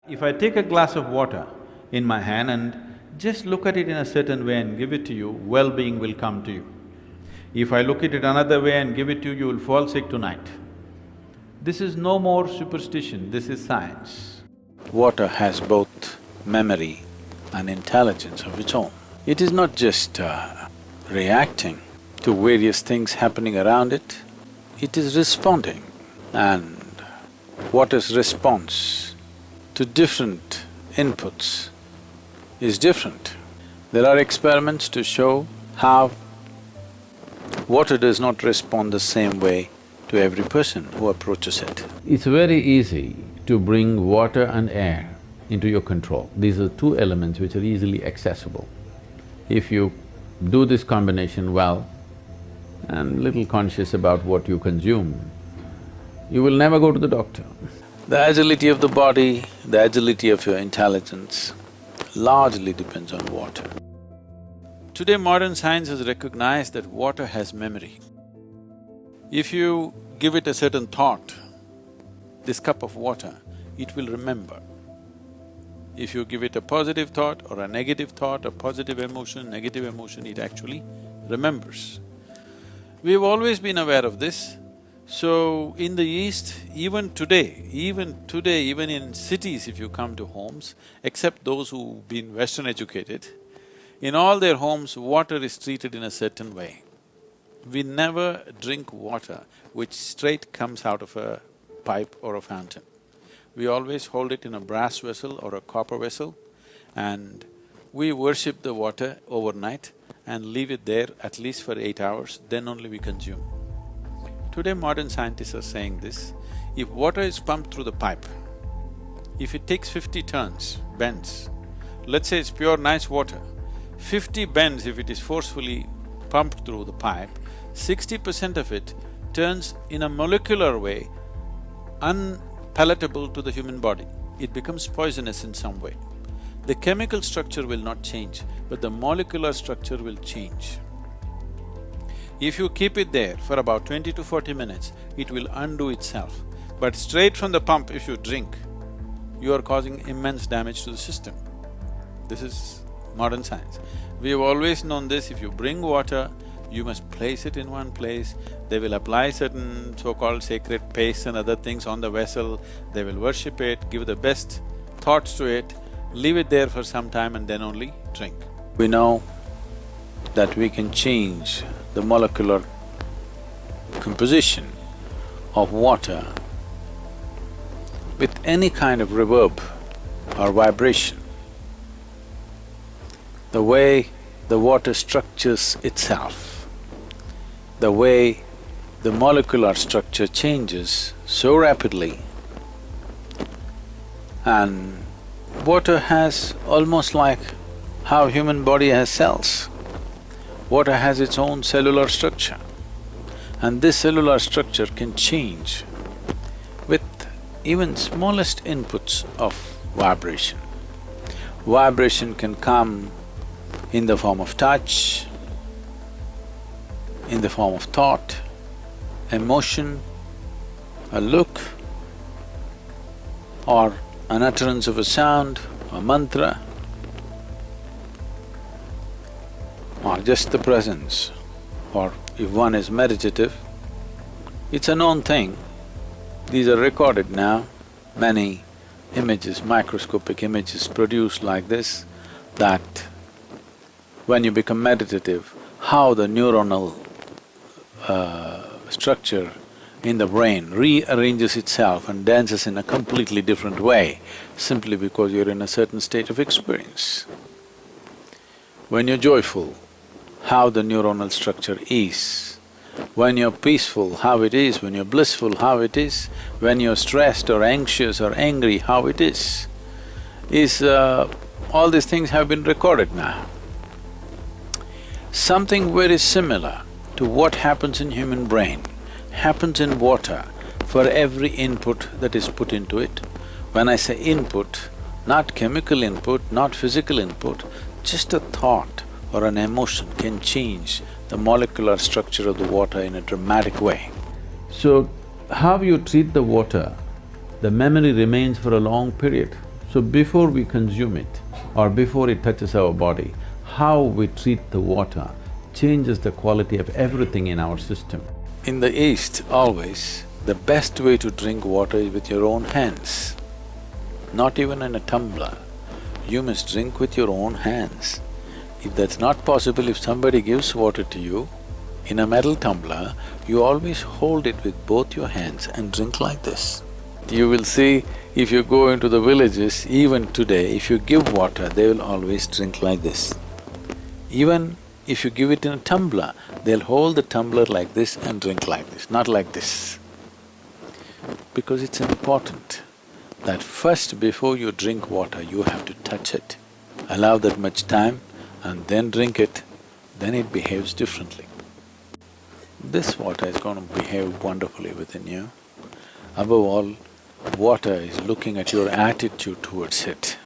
If I take a glass of water in my hand and just look at it in a certain way and give it to you, well-being will come to you. If I look at it another way and give it to you, you will fall sick tonight. This is no more superstition, this is science. Water has both memory and intelligence of its own. It is not just reacting to various things happening around it, it is responding. And water's response to different inputs is different. There are experiments to show how water does not respond the same way to every person who approaches it. It's very easy to bring water and air into your control. These are two elements which are easily accessible. If you do this combination well and little conscious about what you consume, you will never go to the doctor. The agility of the body, the agility of your intelligence largely depends on water. Today modern science has recognized that water has memory. If you give it a certain thought, this cup of water, it will remember. If you give it a positive thought or a negative thought, a positive emotion, negative emotion, it actually remembers. We've always been aware of this. So, in the East, even today, even in cities if you come to homes, except those who've been Western educated, in all their homes, water is treated in a certain way. We never drink water which straight comes out of a pipe or a fountain. We always hold it in a brass vessel or a copper vessel, and we worship the water overnight and leave it there at least for 8 hours, then only we consume. Today modern scientists are saying this, if water is pumped through the pipe, if it takes 50 turns, bends, let's say it's pure nice water, 50 bends if it is forcefully pumped through the pipe, 60% of it turns in a molecular way unpalatable to the human body. It becomes poisonous in some way. The chemical structure will not change, but the molecular structure will change. If you keep it there for about 20 to 40 minutes, it will undo itself. But straight from the pump if you drink, you are causing immense damage to the system. This is modern science. We have always known this, if you bring water, you must place it in one place, they will apply certain so-called sacred pastes and other things on the vessel, they will worship it, give the best thoughts to it, leave it there for some time and then only drink. We know that we can change the molecular composition of water with any kind of reverb or vibration. The way the water structures itself, the way the molecular structure changes so rapidly, and water has almost like how human body has cells. Water has its own cellular structure, and this cellular structure can change with even smallest inputs of vibration. Vibration can come in the form of touch, in the form of thought, emotion, a look, or an utterance of a sound, a mantra, or just the presence, or if one is meditative, it's a known thing. These are recorded now, many images, microscopic images produced like this, that when you become meditative, how the neuronal structure in the brain rearranges itself and dances in a completely different way, simply because you're in a certain state of experience. When you're joyful, how the neuronal structure is. When you're peaceful, how it is. When you're blissful, how it is. When you're stressed or anxious or angry, how it is. All these things have been recorded now. Something very similar to what happens in human brain happens in water for every input that is put into it. When I say input, not chemical input, not physical input, just a thought or an emotion can change the molecular structure of the water in a dramatic way. So, how you treat the water, the memory remains for a long period. So before we consume it or before it touches our body, how we treat the water changes the quality of everything in our system. In the East, always, the best way to drink water is with your own hands, not even in a tumbler. You must drink with your own hands. If that's not possible, if somebody gives water to you in a metal tumbler, you always hold it with both your hands and drink like this. You will see, if you go into the villages, even today, if you give water, they will always drink like this. Even if you give it in a tumbler, they'll hold the tumbler like this and drink like this, not like this. Because it's important that first, before you drink water, you have to touch it. Allow that much time and then drink it, then it behaves differently. This water is going to behave wonderfully within you. Above all, water is looking at your attitude towards it.